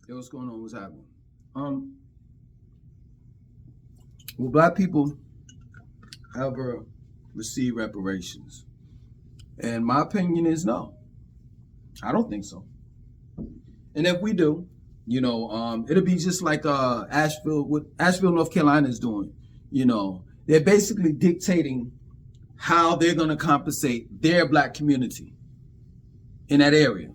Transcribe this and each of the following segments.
Hey, what's going on? What's happening? Um, will black people ever receive reparations? And my opinion is no. I don't think so. And if we do, it'll be just like Asheville, what Asheville, North Carolina is doing. They're basically dictating how they're going to compensate their black community in that area.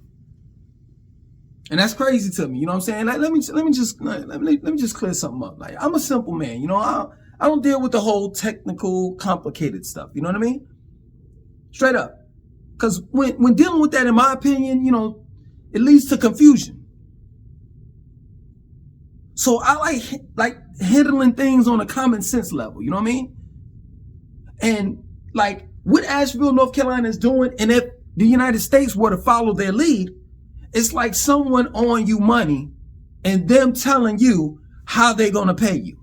And that's crazy to me. You know what I'm saying? Like, let me just clear something up. Like, I'm a simple man. I don't deal with the whole technical, complicated stuff. You know what I mean? Straight up. Because when dealing with that, in my opinion, it leads to confusion. So I like handling things on a common sense level. You know what I mean? And like what Asheville, North Carolina is doing, and if the United States were to follow their lead, it's like someone owing you money and them telling you how they're going to pay you.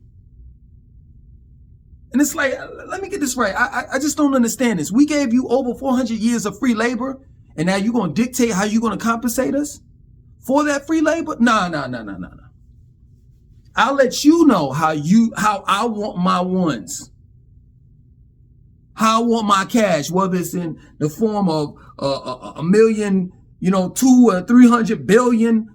And it's like, let me get this right. I just don't understand this. We gave you over 400 years of free labor, and now you're going to dictate how you're going to compensate us for that free labor? No. I'll let you know how I want my ones. How I want my cash, whether it's in the form of a million, 2 or 300 billion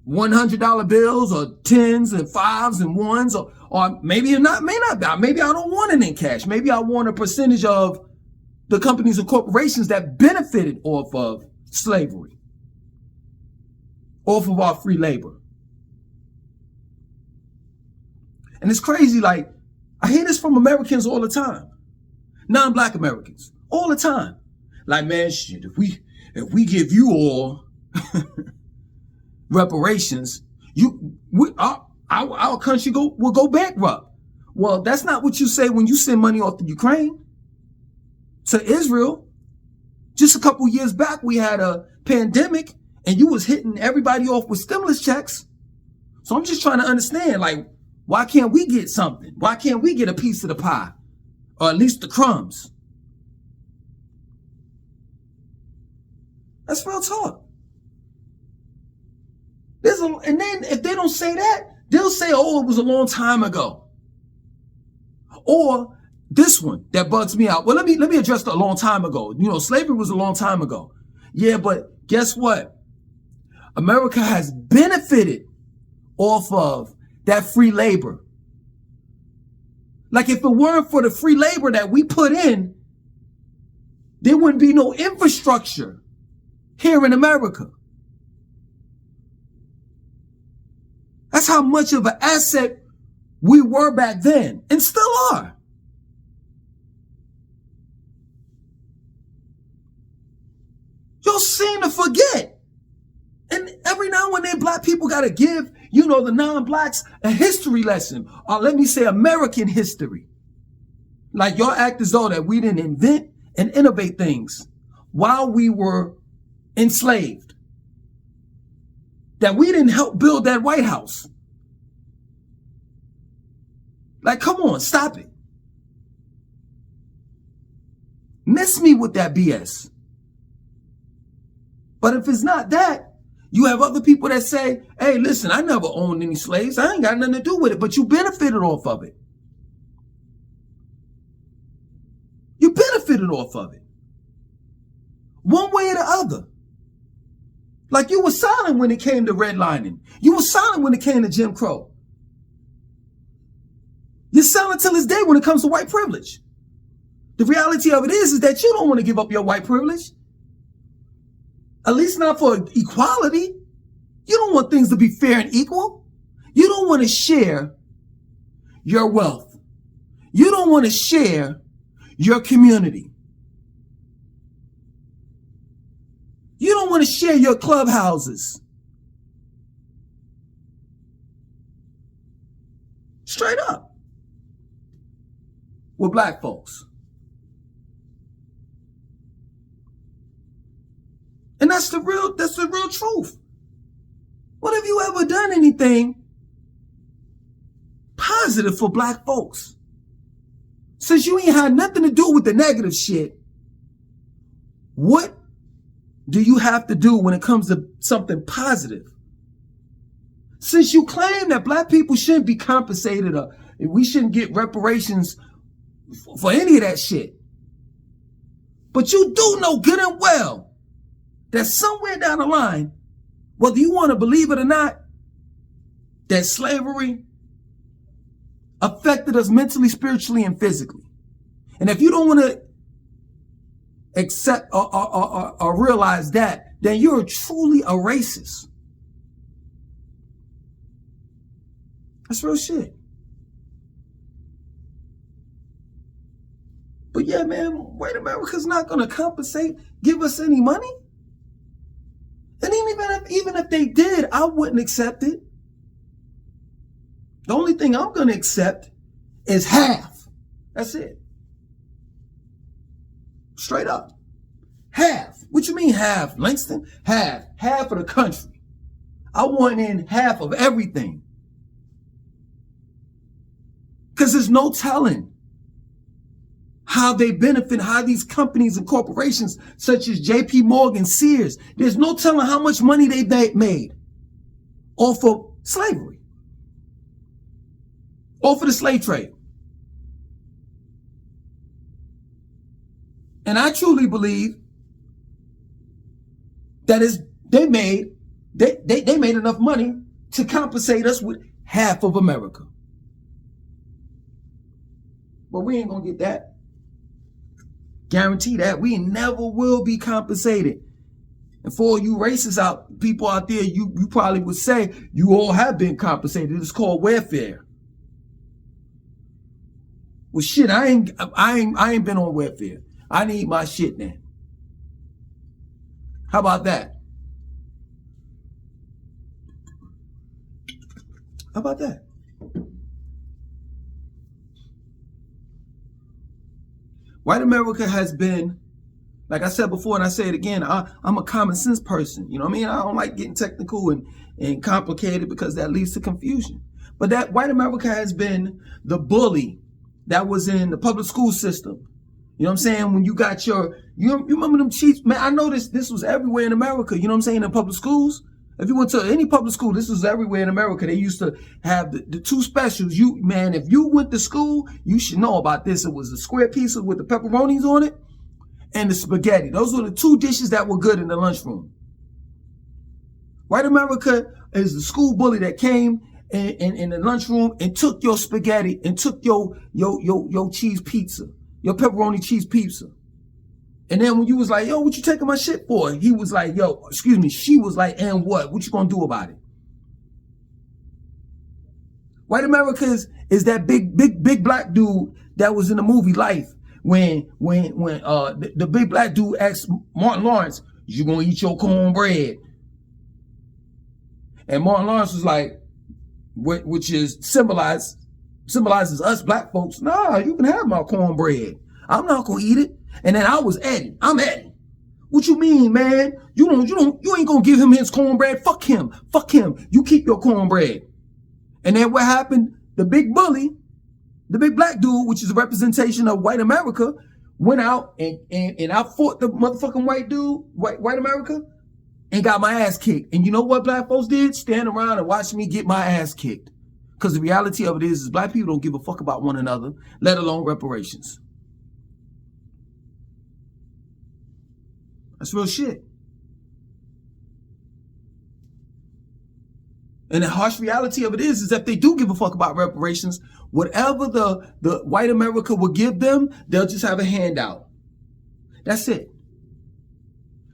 $100 bills, or tens and fives and ones, or maybe not, may not. Maybe I don't want it in cash. Maybe I want a percentage of the companies and corporations that benefited off of slavery, off of our free labor. And it's crazy. Like, I hear this from Americans all the time, non-black Americans, all the time. Like, man, shit, if we give you all reparations, our country will go bankrupt. Well, that's not what you say when you send money off to Ukraine, to Israel. Just a couple years back, we had a pandemic, and you was hitting everybody off with stimulus checks. So I'm just trying to understand, like, why can't we get something? Why can't we get a piece of the pie, or at least the crumbs? That's real talk. And then if they don't say that, they'll say, oh, it was a long time ago. Or this one that bugs me out. Well, let me address the a long time ago. Slavery was a long time ago. Yeah, but guess what? America has benefited off of that free labor. Like, if it weren't for the free labor that we put in, there wouldn't be no infrastructure here in America. That's how much of an asset we were back then, and still are. You'll seem to forget. And every now and then, black people got to give, the non-blacks a history lesson, or let me say American history. Like, y'all act as though that we didn't invent and innovate things while we were enslaved. That we didn't help build that White House. Like, come on, stop it. Miss me with that BS. But if it's not that, you have other people that say, hey, listen, I never owned any slaves. I ain't got nothing to do with it, but you benefited off of it. You benefited off of it. One way or the other. Like, you were silent when it came to redlining. You were silent when it came to Jim Crow. You're silent till this day when it comes to white privilege. The reality of it is that you don't want to give up your white privilege. At least not for equality. You don't want things to be fair and equal. You don't want to share your wealth. You don't want to share your community. You don't want to share your clubhouses. Straight up. With black folks. And that's the real truth. What have you ever done anything positive for black folks? Since you ain't had nothing to do with the negative shit, what do you have to do when it comes to something positive Since you claim that black people shouldn't be compensated or we shouldn't get reparations for any of that shit, but you do know good and well that somewhere down the line, whether you want to believe it or not, that slavery affected us mentally, spiritually, and physically. And if you don't want to accept or realize that, then you're truly a racist. That's real shit. But yeah, man, white America's not going to give us any money. And even if they did, I wouldn't accept it. The only thing I'm going to accept is half. That's it. Straight up. Half. What you mean half, Langston? Half. Half of the country. I want in half of everything. Because there's no telling how they benefit, how these companies and corporations such as J.P. Morgan, Sears, there's no telling how much money they made off of slavery, off of the slave trade. And I truly believe that they made enough money to compensate us with half of America. But we ain't gonna get that. Guarantee that. We never will be compensated. And for you racist people out there, you probably would say you all have been compensated. It's called welfare. Well, shit, I ain't been on welfare. I need my shit now. How about that? How about that? White America has been, like I said before, and I say it again, I'm a common sense person. You know what I mean? I don't like getting technical and complicated because that leads to confusion. But that white America has been the bully that was in the public school system. You know what I'm saying? When you got you remember them cheats? Man, I know this was everywhere in America. You know what I'm saying? In public schools. If you went to any public school, this was everywhere in America. They used to have the two specials. If you went to school, you should know about this. It was the square pizza with the pepperonis on it and the spaghetti. Those were the two dishes that were good in the lunchroom. White America is the school bully that came in the lunchroom and took your spaghetti and took your cheese pizza, your pepperoni cheese pizza. And then when you was like, yo, what you taking my shit for? He was like, yo, excuse me. She was like, and what? What you gonna do about it? White America is that big black dude that was in the movie Life when the big black dude asked Martin Lawrence, you gonna eat your cornbread? And Martin Lawrence was like, which is symbolizes us black folks. Nah, you can have my cornbread. I'm not gonna eat it. And then I was Eddie. I'm Eddie. What you mean, man? You ain't gonna give him his cornbread. Fuck him. Fuck him. You keep your cornbread. And then what happened? The big bully, the big black dude, which is a representation of white America, went out and I fought the motherfucking white dude, white America, and got my ass kicked. And you know what black folks did? Stand around and watch me get my ass kicked. Because the reality of it is black people don't give a fuck about one another, let alone reparations. That's real shit. And the harsh reality of it is that they do give a fuck about reparations. Whatever the white America will give them, they'll just have a handout. That's it.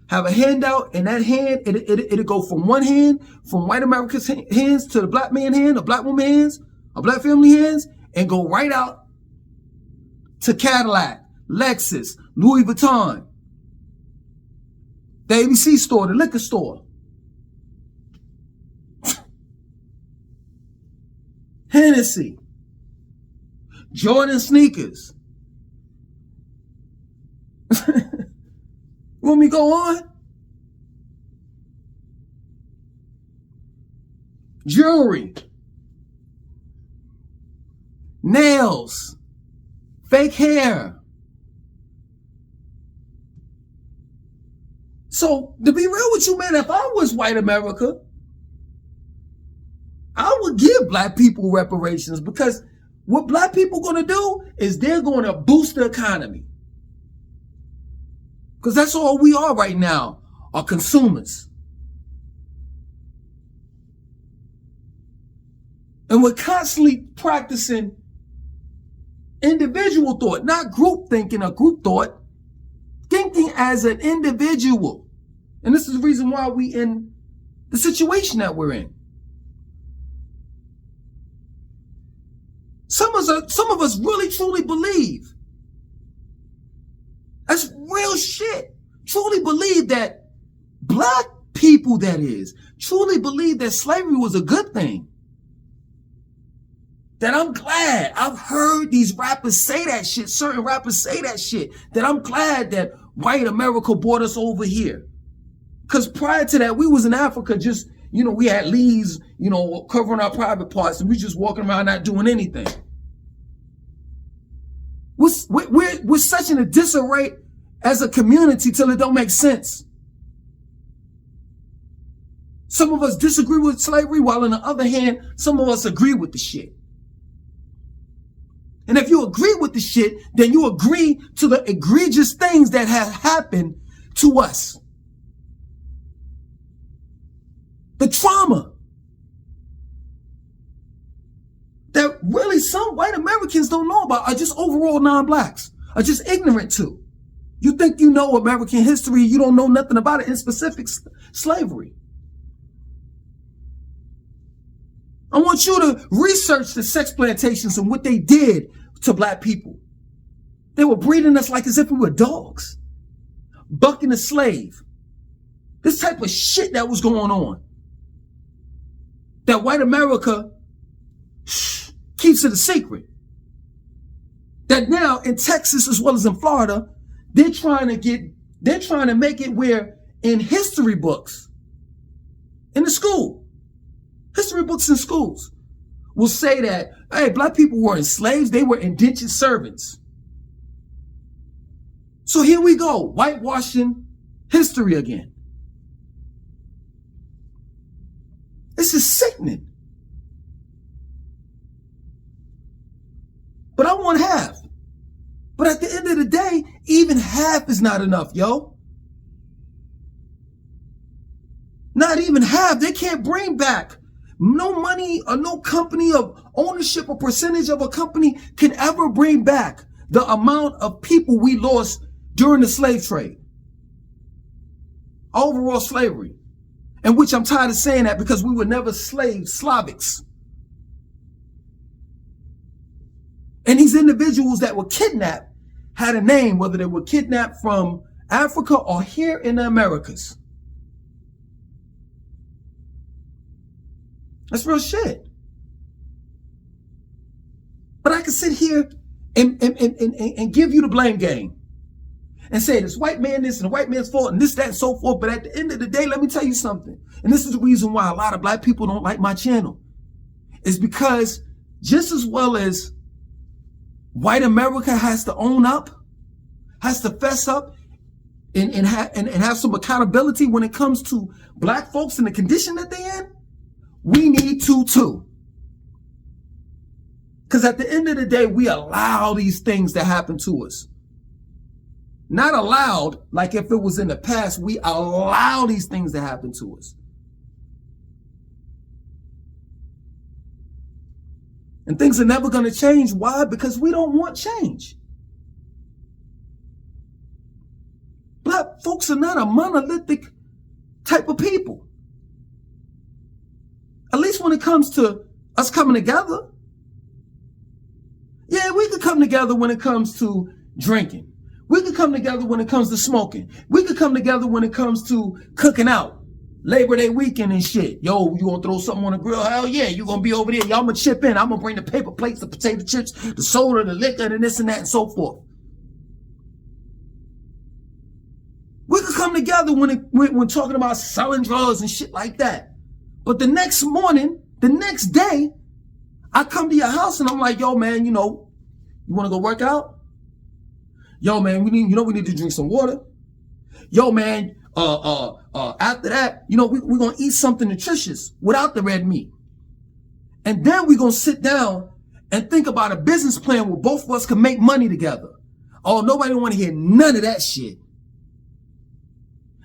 Have a handout, and that hand, it'll go from one hand, from white America's hands to the black man hand, a black woman hands, a black family hands, and go right out to Cadillac, Lexus, Louis Vuitton, the ABC store, the liquor store, Hennessy, Jordan sneakers. Want me to go on? Jewelry, nails, fake hair. So to be real with you, man, if I was white America, would give black people reparations, because what black people going to do is they're going to boost the economy. Because that's all we are right now, are consumers. And we're constantly practicing individual thought, not group thinking or group thought, thinking as an individual. And this is the reason why we in the situation that we're in. Some of us really truly believe, that's real shit, truly believe that black people, that is, truly believe that slavery was a good thing. That I'm glad, I've heard these rappers say that shit, certain rappers say that shit, that I'm glad that white America brought us over here. Because prior to that, we was in Africa just, we had leaves, covering our private parts, and we just walking around not doing anything. We're such in a disarray as a community till it don't make sense. Some of us disagree with slavery, while on the other hand, some of us agree with the shit. And if you agree with the shit, then you agree to the egregious things that have happened to us. The trauma that really some white Americans don't know about, are just overall non-blacks, are just ignorant to. You think you know American history, you don't know nothing about it, in specific slavery. I want you to research the sex plantations and what they did to black people. They were breeding us like as if we were dogs, bucking a slave. This type of shit that was going on, that white America keeps it a secret. That now in Texas as well as in Florida, they're trying to make it where in history books, in the school, history books in schools will say that, hey, black people weren't slaves, they were indentured servants. So here we go, whitewashing history again. This is sickening. But I want half. But at the end of the day, even half is not enough, yo. Not even half. They can't bring back. No money or no company of ownership or percentage of a company can ever bring back the amount of people we lost during the slave trade. Overall slavery. And which I'm tired of saying that, because we were never slaves, Slavics. And these individuals that were kidnapped had a name, whether they were kidnapped from Africa or here in the Americas. That's real shit. But I can sit here and give you the blame game and say this white man this and the white man's fault and this, that, and so forth. But at the end of the day, let me tell you something. And this is the reason why a lot of black people don't like my channel. It's because just as well as white America has to own up, has to fess up, and have some accountability when it comes to black folks and the condition that they're in, we need to too. Because at the end of the day, we allow these things to happen to us. Not allowed like if it was in the past, we allow these things to happen to us. And things are never going to change. Why? Because we don't want change. Black folks are not a monolithic type of people. At least when it comes to us coming together. Yeah, we could come together when it comes to drinking. We could come together when it comes to smoking. We could come together when it comes to cooking out. Labor Day weekend and shit. Yo, you gonna throw something on the grill? Hell yeah, you gonna be over there. Y'all gonna chip in. I'm gonna bring the paper plates, the potato chips, the soda, the liquor, and this and that and so forth. We could come together when talking about selling drugs and shit like that. But the next morning, the next day, I come to your house and I'm like, yo, man, you want to go work out? Yo, man, we need to drink some water. Yo, man, after that, we're going to eat something nutritious without the red meat. And then we're going to sit down and think about a business plan where both of us can make money together. Oh, nobody want to hear none of that shit.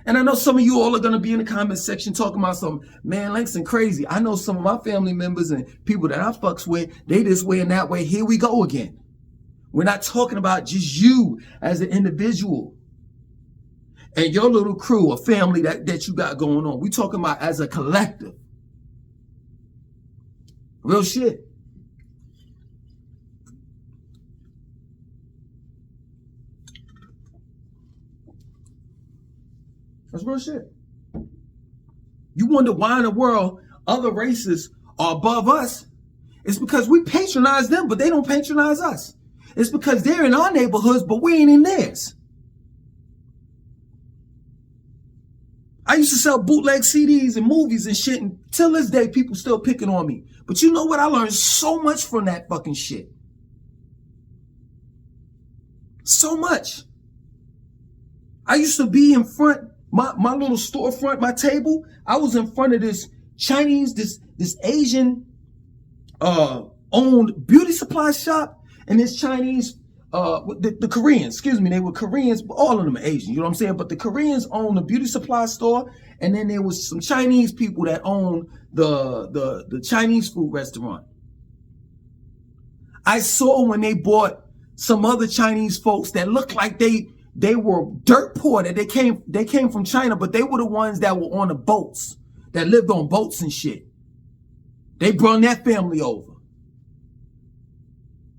And I know some of you all are going to be in the comment section talking about some, man, Langston crazy. I know some of my family members and people that I fucks with, they this way and that way. Here we go again. We're not talking about just you as an individual and your little crew or family that you got going on. We're talking about as a collective. Real shit. That's real shit. You wonder why in the world other races are above us? It's because we patronize them, but they don't patronize us. It's because they're in our neighborhoods, but we ain't in theirs. I used to sell bootleg CDs and movies and shit, and till this day, people still picking on me. But you know what? I learned so much from that fucking shit. So much. I used to be in front, my little storefront, my table, I was in front of this Chinese, this Asian owned beauty supply shop, and this Chinese, the Koreans, excuse me, they were Koreans, but all of them are Asian, you know what I'm saying? But the Koreans own the beauty supply store, and then there was some Chinese people that own the Chinese food restaurant. I saw when they bought some other Chinese folks that looked like they were dirt poor, that they came from China, but they were the ones that were on the boats, that lived on boats and shit. They brought their family over.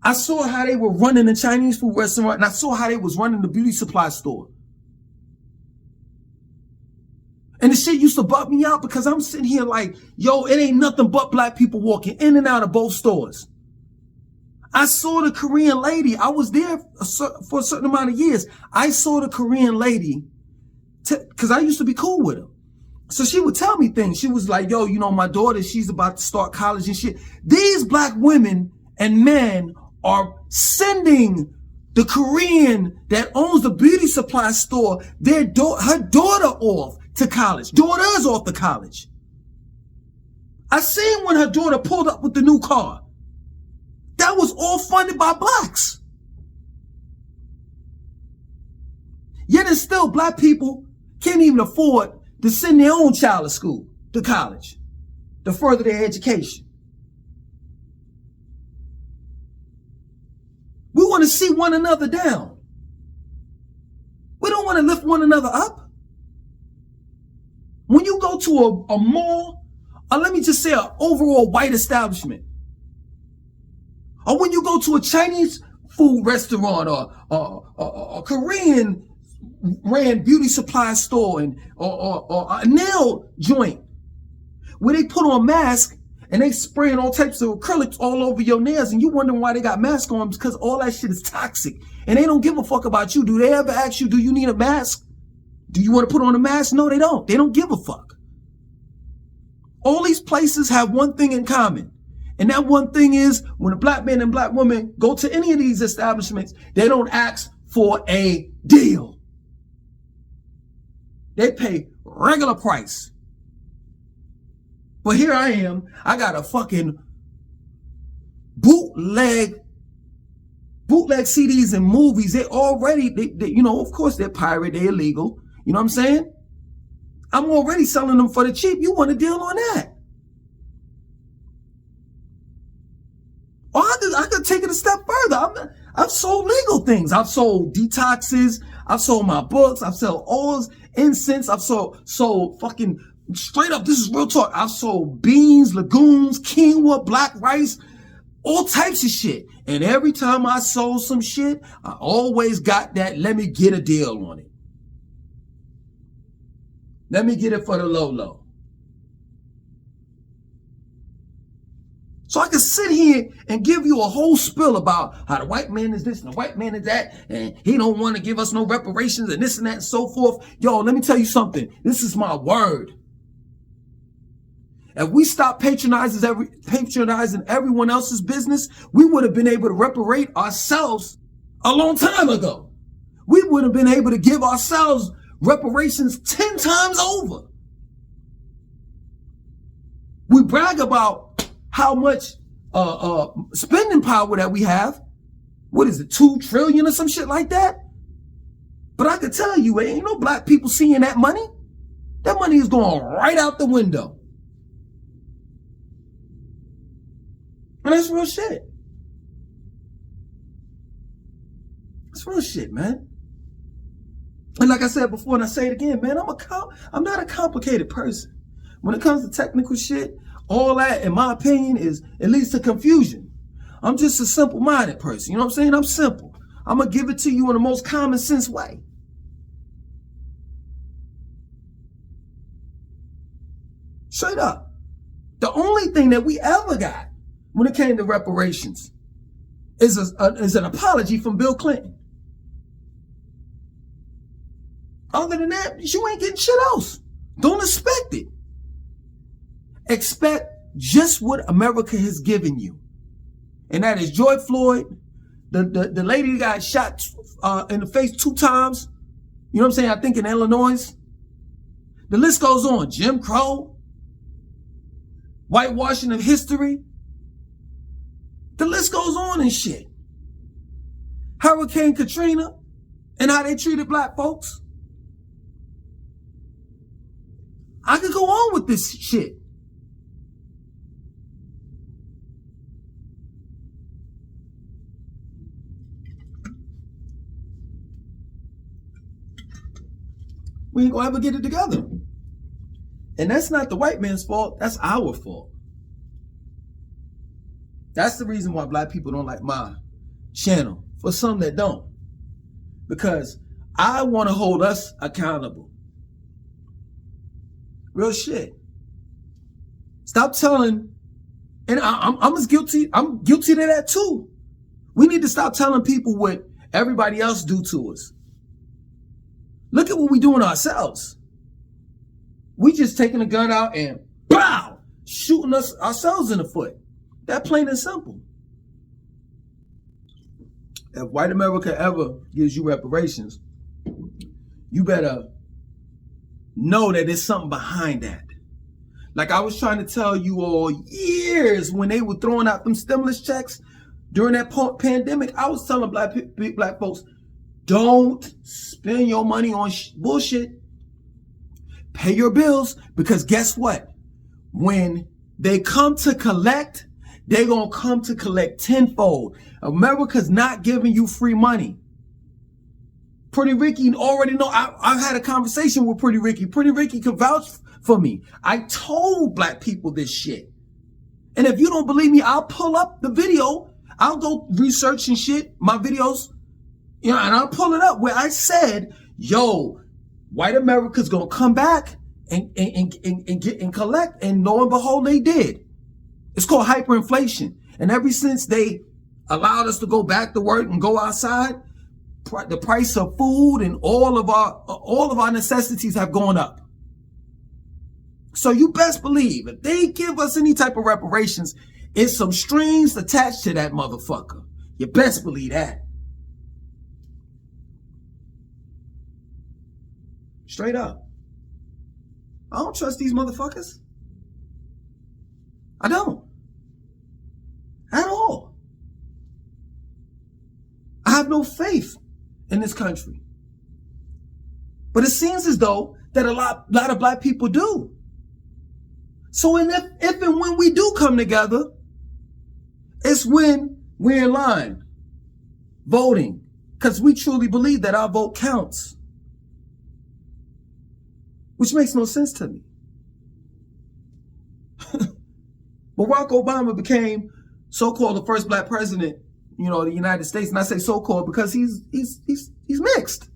I saw how they were running the Chinese food restaurant, and I saw how they was running the beauty supply store. And the shit used to bug me out because I'm sitting here like, yo, it ain't nothing but black people walking in and out of both stores. I saw the Korean lady. I was there for a certain amount of years. I saw the Korean lady because I used to be cool with her. So she would tell me things. She was like, yo, you know, my daughter, she's about to start college and shit. These black women and men are sending the Korean that owns the beauty supply store, her daughter off to college. Daughters off to college. I seen when her daughter pulled up with the new car. That was all funded by blacks. Yet and still, black people can't even afford to send their own child to school, to college, to further their education. We want to see one another down. We don't want to lift one another up. When you go to a mall, or let me just say an overall white establishment, or when you go to a Chinese food restaurant or a Korean ran beauty supply store or a nail joint where they put on masks and they spraying all types of acrylics all over your nails, and you wondering why they got masks on, because all that shit is toxic and they don't give a fuck about you. Do they ever ask you, do you need a mask? Do you want to put on a mask? No, they don't. They don't give a fuck. All these places have one thing in common. And that one thing is, when a black man and black woman go to any of these establishments, they don't ask for a deal. They pay regular price. But here I am, I got a fucking bootleg CDs and movies. They you know, of course they're pirate, they're illegal. You know what I'm saying? I'm already selling them for the cheap. You want a deal on that? Or I could take it a step further. I've sold legal things. I've sold detoxes. I've sold my books. I've sold oils, incense. I've sold fucking straight up. This is real talk. I've sold beans, legumes, quinoa, black rice, all types of shit. And every time I sold some shit, I always got that, let me get a deal on it. Let me get it for the low. So I can sit here and give you a whole spill about how the white man is this and the white man is that, and he don't want to give us no reparations and this and that and so forth. Yo, let me tell you something. This is my word. If we stop patronizing everyone else's business, we would have been able to reparate ourselves a long time ago. We would have been able to give ourselves reparations 10 times over. We brag about how much spending power that we have. What is it, 2 trillion or some shit like that? But I can tell you, ain't no black people seeing that money. That money is going right out the window. And that's real shit. It's real shit, man. And like I said before, and I say it again, man, I'm not a complicated person. When it comes to technical shit, all that, in my opinion, it leads to confusion. I'm just a simple-minded person. You know what I'm saying? I'm simple. I'm going to give it to you in the most common sense way. Straight up. The only thing that we ever got when it came to reparations is an apology from Bill Clinton. Other than that, you ain't getting shit else. Don't expect it. Expect just what America has given you. And that is George Floyd, the lady got shot in the face 2 times. You know what I'm saying? I think in Illinois. The list goes on. Jim Crow, whitewashing of history. The list goes on and shit. Hurricane Katrina and how they treated black folks. I could go on with this shit. We ain't gonna ever get it together. And that's not the white man's fault. That's our fault. That's the reason why black people don't like my channel. For some that don't. Because I want to hold us accountable. Real shit. Stop telling, and I'm as guilty. I'm guilty of that too. We need to stop telling people what everybody else do to us. Look at what we doing ourselves. We just taking a gun out and pow, shooting ourselves in the foot. That plain and simple. If white America ever gives you reparations, you better know that there's something behind that. Like I was trying to tell you all years when they were throwing out them stimulus checks during that pandemic, I was telling black folks, don't spend your money on bullshit. Pay your bills, because guess what? When they come to collect, they're going to come to collect tenfold. America's not giving you free money. Pretty Ricky already know. I had a conversation with Pretty Ricky. Pretty Ricky can vouch for me. I told black people this shit. And if you don't believe me, I'll pull up the video. I'll go research and shit, my videos, and I'll pull it up where I said, yo, white America's going to come back and get and collect. And lo and behold, they did. It's called hyperinflation. And ever since they allowed us to go back to work and go outside, the price of food and all of our necessities have gone up. So you best believe if they give us any type of reparations, it's some strings attached to that motherfucker. You best believe that. Straight up. I don't trust these motherfuckers. I don't. At all. I have no faith in this country. But it seems as though that a lot of black people do. So if and when we do come together, it's when we're in line voting, because we truly believe that our vote counts. Which makes no sense to me. Barack Obama became so-called the first black president, of the United States, and I say so-called because he's mixed.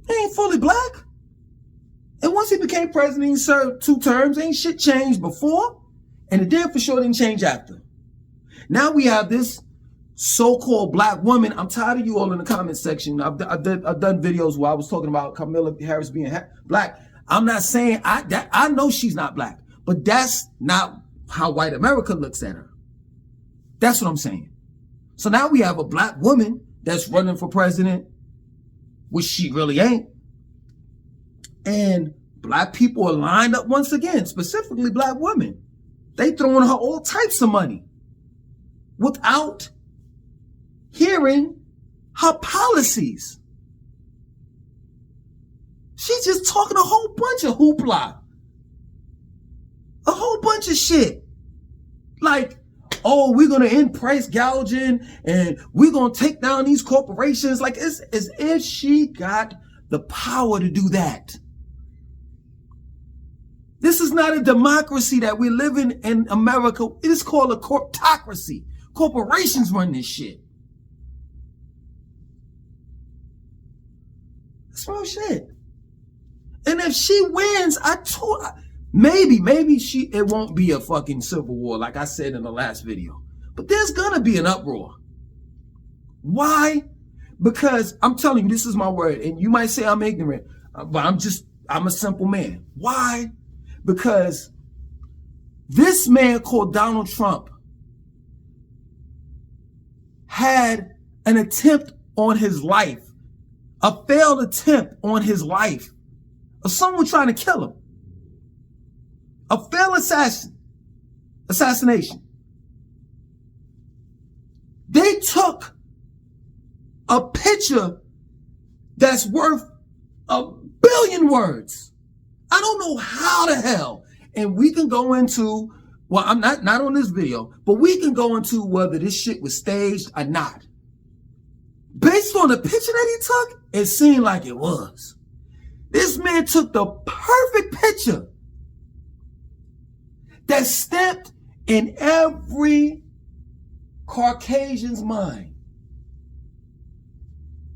He ain't fully black. And once he became president, he served 2 terms. Ain't shit changed before, and it damn for sure didn't change after. Now we have this so-called black woman. I'm tired of you all in the comment section. I've done videos where I was talking about Kamala Harris being black. I'm not saying I know she's not black, but that's not how white America looks at her. That's what I'm saying. So now we have a black woman that's running for president, which she really ain't. And Black people are lined up once again, specifically black women. They throwing her all types of money without hearing her policies. She's just talking a whole bunch of hoopla. A whole bunch of shit. Like, oh, we're going to end price gouging and we're going to take down these corporations. Like, it's as if she got the power to do that. This is not a democracy that we live in America. It is called a corptocracy. Corporations run this shit. That's real shit. And if she wins, maybe it won't be a fucking civil war like I said in the last video. But there's gonna be an uproar. Why? Because I'm telling you, this is my word, and you might say I'm ignorant, but I'm a simple man. Why? Because this man called Donald Trump had an attempt on his life, a failed attempt on his life of someone trying to kill him. A failed assassination. They took a picture that's worth 1 billion words. I don't know how the hell, and we can go into, well, I'm not on this video, but we can go into whether this shit was staged or not. Based on the picture that he took, it seemed like it was. This man took the perfect picture that's stamped in every Caucasian's mind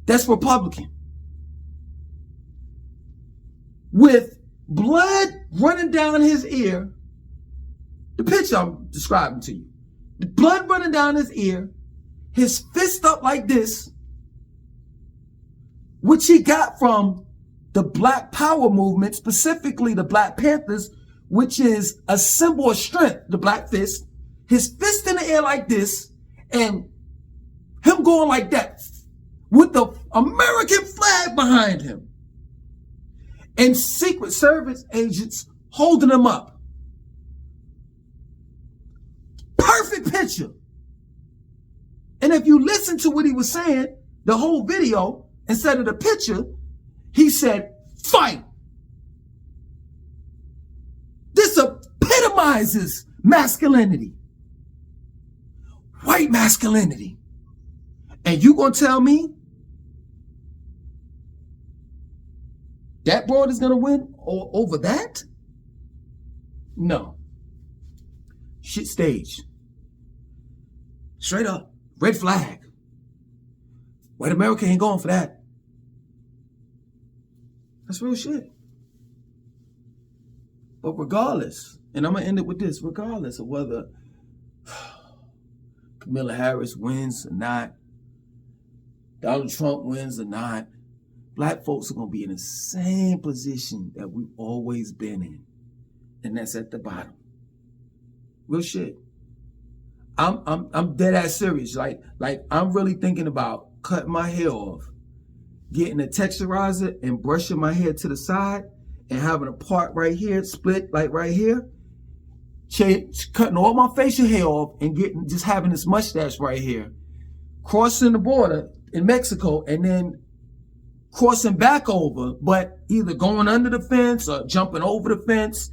that's Republican, with blood running down his ear. The picture I'm describing to you, the blood running down his ear, his fist up like this, which he got from the Black Power movement, specifically the Black Panthers, which is a symbol of strength, the black fist, his fist in the air like this, and him going like that with the American flag behind him, and Secret Service agents holding him up. Perfect picture. And if you listen to what he was saying, the whole video, instead of the picture, he said, fight. This epitomizes masculinity. White masculinity. And you gonna tell me that broad is gonna win over that? No. Shit stage. Straight up. Red flag. White America ain't going for that. That's real shit. But regardless, and I'm going to end it with this, regardless of whether Kamala Harris wins or not, Donald Trump wins or not, black folks are going to be in the same position that we've always been in. And that's at the bottom. Real shit. I'm dead ass serious. Like I'm really thinking about cutting my hair off, getting a texturizer and brushing my hair to the side and having a part right here, split like right here, cutting all my facial hair off and just having this mustache right here, crossing the border in Mexico and then crossing back over, but either going under the fence or jumping over the fence.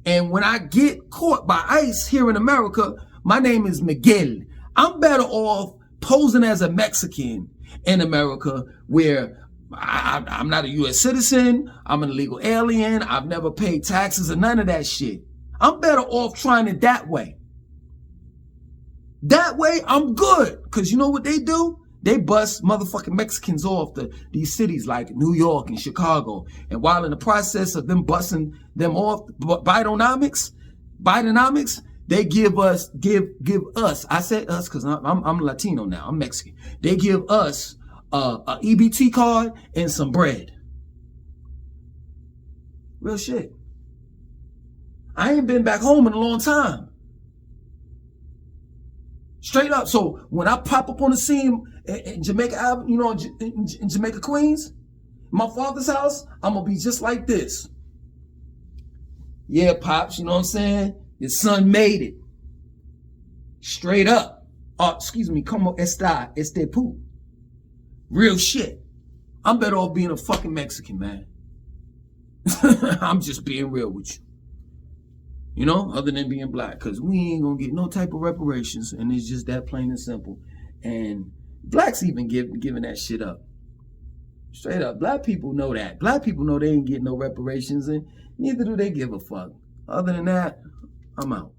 And when I get caught by ICE here in America, my name is Miguel. I'm better off posing as a Mexican in America, where I'm not a U.S. citizen, I'm an illegal alien, I've never paid taxes or none of that shit. I'm better off trying it that way. That way, I'm good. Because you know what they do? They bust motherfucking Mexicans off these cities like New York and Chicago. And while in the process of them busting them off, Bidenomics, they give us, I said us because I'm Latino now, I'm Mexican. They give us a EBT card and some bread. Real shit. I ain't been back home in a long time. Straight up. So when I pop up on the scene in Jamaica, you know, in Jamaica, Queens, my father's house, I'm going to be just like this. Yeah, Pops, you know what I'm saying? Your son made it. Straight up. Oh, excuse me, como esta, este pu. Real shit. I'm better off being a fucking Mexican, man. I'm just being real with you. You know, other than being black, because we ain't gonna get no type of reparations, and it's just that plain and simple. And blacks even giving that shit up. Straight up, black people know that. Black people know they ain't getting no reparations, and neither do they give a fuck. Other than that, I'm out.